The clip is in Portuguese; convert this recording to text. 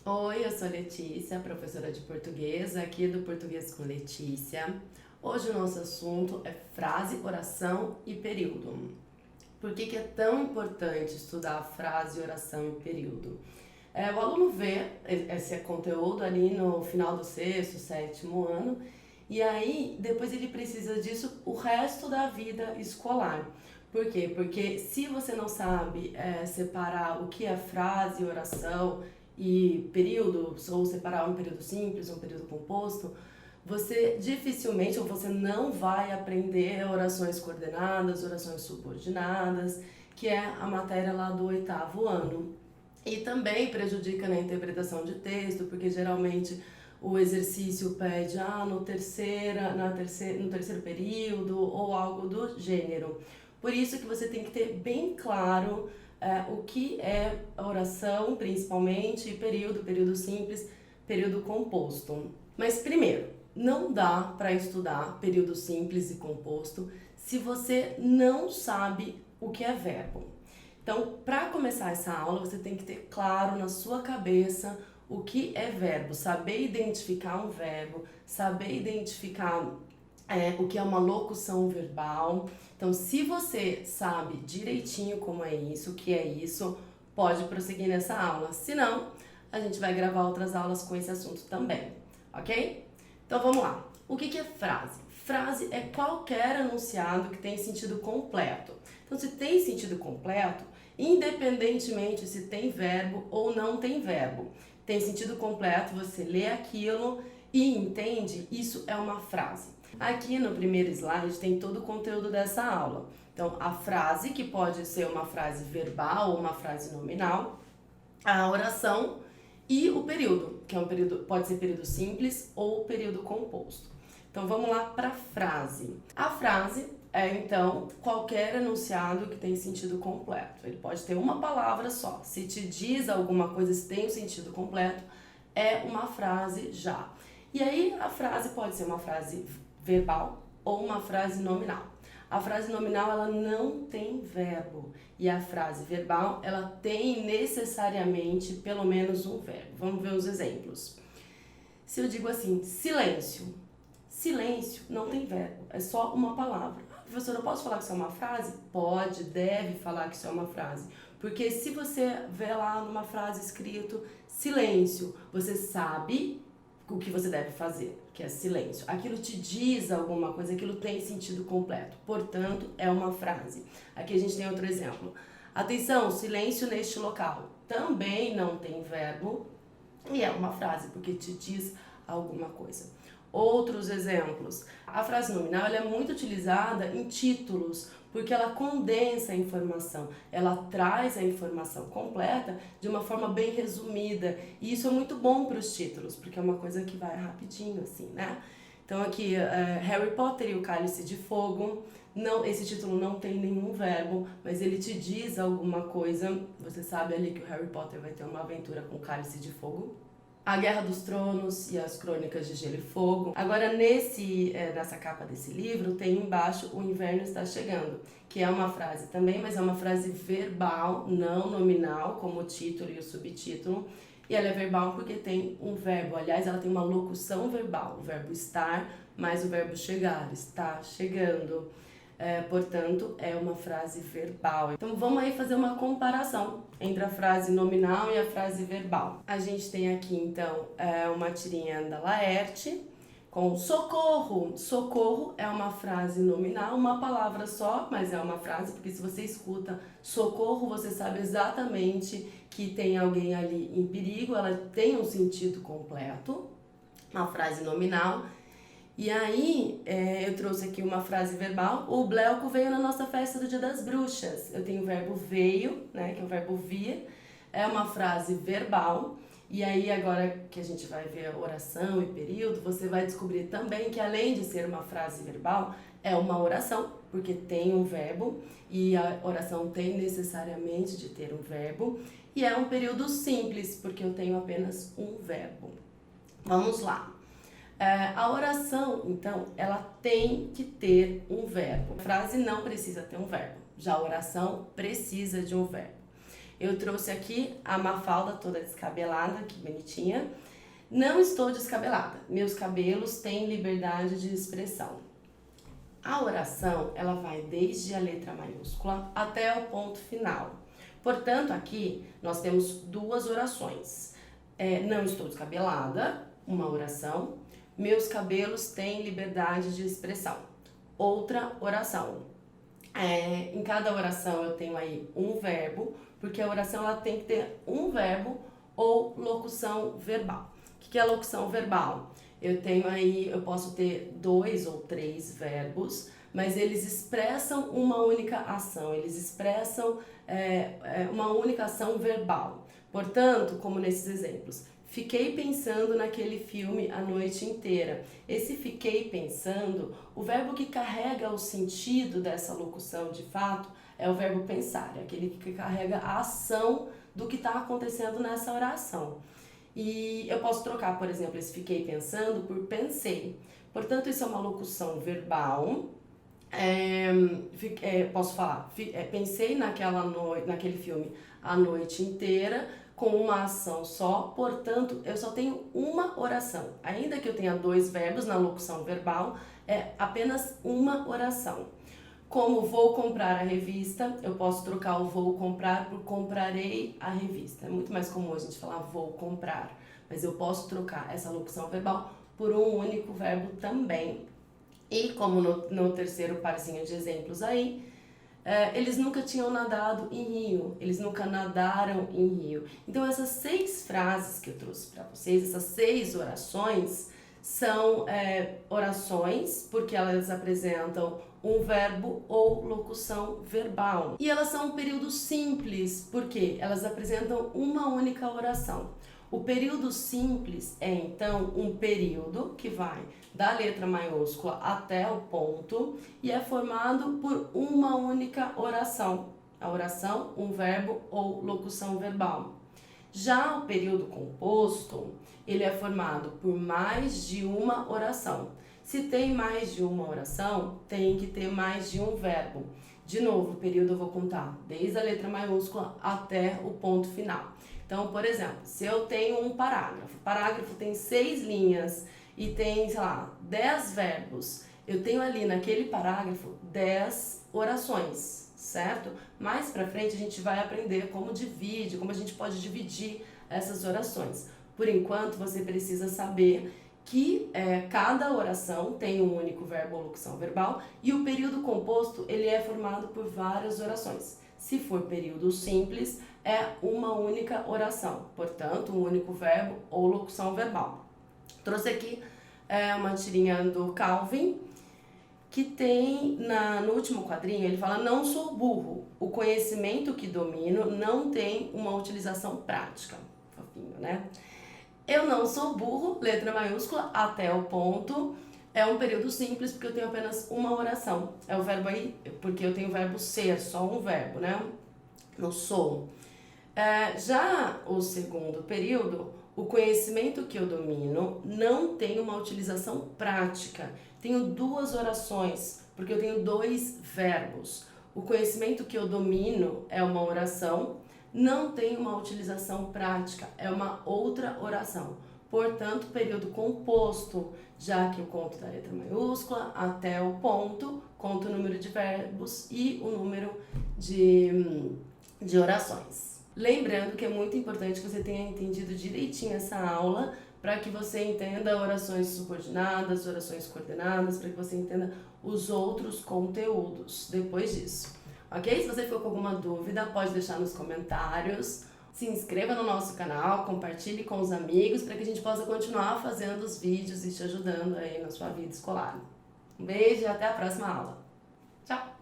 Oi, eu sou Letícia, professora de português, aqui do Português com Letícia. Hoje o nosso assunto é frase, oração e período. Por que é tão importante estudar frase, oração e período? O aluno vê esse conteúdo ali no final do sexto, sétimo ano, e aí depois ele precisa disso o resto da vida escolar. Por quê? Porque se você não sabe separar o que é frase, oração e período, ou separar um período simples, um período composto, você dificilmente ou você não vai aprender orações coordenadas, orações subordinadas, que é a matéria lá do oitavo ano. E também prejudica na interpretação de texto, porque geralmente o exercício pede no terceiro período ou algo do gênero. Por isso que você tem que ter bem claro o que é a oração, principalmente, período simples, período composto. Mas primeiro, não dá para estudar período simples e composto se você não sabe o que é verbo. Então, para começar essa aula, você tem que ter claro na sua cabeça o que é verbo, saber identificar um verbo, saber identificar o que é uma locução verbal. Então, se você sabe direitinho como é isso, o que é isso, pode prosseguir nessa aula. Se não, a gente vai gravar outras aulas com esse assunto também, ok? Então, vamos lá. O que é frase? Frase é qualquer enunciado que tem sentido completo. Então, se tem sentido completo, independentemente se tem verbo ou não tem verbo, tem sentido completo, você lê aquilo e entende, isso é uma frase. Aqui no primeiro slide tem todo o conteúdo dessa aula. Então, a frase, que pode ser uma frase verbal ou uma frase nominal, a oração e o período, que é um período, pode ser período simples ou período composto. Então, vamos lá para a frase. A frase é, então, qualquer enunciado que tem sentido completo. Ele pode ter uma palavra só. Se te diz alguma coisa, se tem um sentido completo, é uma frase já. E aí, a frase pode ser uma frase verbal ou uma frase nominal. A frase nominal, ela não tem verbo. E a frase verbal, ela tem necessariamente pelo menos um verbo. Vamos ver os exemplos. Se eu digo assim, silêncio. Silêncio não tem verbo, é só uma palavra. Professor, eu posso falar que isso é uma frase? Pode, deve falar que isso é uma frase. Porque se você vê lá numa frase escrito silêncio, você sabe o que você deve fazer, que é silêncio. Aquilo te diz alguma coisa, aquilo tem sentido completo. Portanto, é uma frase. Aqui a gente tem outro exemplo. Atenção, silêncio neste local. Também não tem verbo e é uma frase, porque te diz alguma coisa. Outros exemplos. A frase nominal ela é muito utilizada em títulos, porque ela condensa a informação, ela traz a informação completa de uma forma bem resumida. E isso é muito bom para os títulos, porque é uma coisa que vai rapidinho, assim, né? Então aqui, Harry Potter e o Cálice de Fogo. Não, esse título não tem nenhum verbo, mas ele te diz alguma coisa. Você sabe ali que o Harry Potter vai ter uma aventura com o Cálice de Fogo. A Guerra dos Tronos e as Crônicas de Gelo e Fogo. Agora, nessa capa desse livro, tem embaixo O Inverno Está Chegando, que é uma frase também, mas é uma frase verbal, não nominal, como o título e o subtítulo. E ela é verbal porque tem um verbo, aliás, ela tem uma locução verbal, o verbo estar mais o verbo chegar, está chegando. Portanto, é uma frase verbal. Então, vamos aí fazer uma comparação entre a frase nominal e a frase verbal. A gente tem aqui, então, uma tirinha da Laerte com socorro. Socorro é uma frase nominal, uma palavra só, mas é uma frase, porque se você escuta socorro, você sabe exatamente que tem alguém ali em perigo, ela tem um sentido completo, uma frase nominal. E aí, eu trouxe aqui uma frase verbal. O Bleuco veio na nossa festa do Dia das Bruxas. Eu tenho o verbo veio, né, que é o verbo vir. É uma frase verbal. E aí, agora que a gente vai ver oração e período, você vai descobrir também que além de ser uma frase verbal, é uma oração, porque tem um verbo. E a oração tem necessariamente de ter um verbo. E é um período simples, porque eu tenho apenas um verbo. Vamos lá. A oração, então, ela tem que ter um verbo. A frase não precisa ter um verbo, já a oração precisa de um verbo. Eu trouxe aqui a Mafalda toda descabelada, que bonitinha. Não estou descabelada, meus cabelos têm liberdade de expressão. A oração, ela vai desde a letra maiúscula até o ponto final. Portanto, aqui nós temos duas orações. Não estou descabelada, uma oração. Meus cabelos têm liberdade de expressão. Outra oração. Em cada oração eu tenho aí um verbo, porque a oração ela tem que ter um verbo ou locução verbal. O que é locução verbal? Eu posso ter 2 ou 3 verbos, mas eles expressam uma única ação, eles expressam uma única ação verbal. Portanto, como nesses exemplos, fiquei pensando naquele filme a noite inteira. Esse fiquei pensando, o verbo que carrega o sentido dessa locução de fato é o verbo pensar, é aquele que carrega a ação do que está acontecendo nessa oração. E eu posso trocar, por exemplo, esse fiquei pensando por pensei. Portanto, isso é uma locução verbal. Posso falar, pensei naquele filme a noite inteira com uma ação só, portanto, eu só tenho uma oração. Ainda que eu tenha 2 verbos na locução verbal, é apenas uma oração. Como vou comprar a revista, eu posso trocar o vou comprar por comprarei a revista. É muito mais comum a gente falar vou comprar, mas eu posso trocar essa locução verbal por um único verbo também. E como no terceiro parzinho de exemplos aí, eles nunca tinham nadado em rio, eles nunca nadaram em rio. Então essas 6 frases que eu trouxe para vocês, essas 6 orações, são orações porque elas apresentam um verbo ou locução verbal. E elas são um período simples porque elas apresentam uma única oração. O período simples é então um período que vai da letra maiúscula até o ponto e é formado por uma única oração. A oração, um verbo ou locução verbal. Já o período composto, ele é formado por mais de uma oração. Se tem mais de uma oração, tem que ter mais de um verbo. De novo, o período eu vou contar desde a letra maiúscula até o ponto final. Então, por exemplo, se eu tenho um parágrafo, o parágrafo tem 6 linhas e tem, 10 verbos, eu tenho ali naquele parágrafo 10 orações, certo? Mais pra frente a gente vai aprender como a gente pode dividir essas orações. Por enquanto, você precisa saber que cada oração tem um único verbo ou locução verbal e o período composto ele é formado por várias orações. Se for período simples, é uma única oração, portanto, um único verbo ou locução verbal. Trouxe aqui uma tirinha do Calvin, que tem no último quadrinho, ele fala: não sou burro, o conhecimento que domino não tem uma utilização prática. Fofinho, né? Eu não sou burro, letra maiúscula, até o ponto. É um período simples porque eu tenho apenas uma oração. É o verbo aí, porque eu tenho o verbo ser, só um verbo, né? Eu sou. Já o segundo período, o conhecimento que eu domino não tem uma utilização prática. Tenho 2 orações, porque eu tenho 2 verbos. O conhecimento que eu domino é uma oração, não tem uma utilização prática, é uma outra oração. Portanto, período composto, já que eu conto da letra maiúscula até o ponto, conto o número de verbos e o número de orações. Lembrando que é muito importante que você tenha entendido direitinho essa aula para que você entenda orações subordinadas, orações coordenadas, para que você entenda os outros conteúdos depois disso. Ok? Se você ficou com alguma dúvida, pode deixar nos comentários. Se inscreva no nosso canal, compartilhe com os amigos para que a gente possa continuar fazendo os vídeos e te ajudando aí na sua vida escolar. Um beijo e até a próxima aula. Tchau!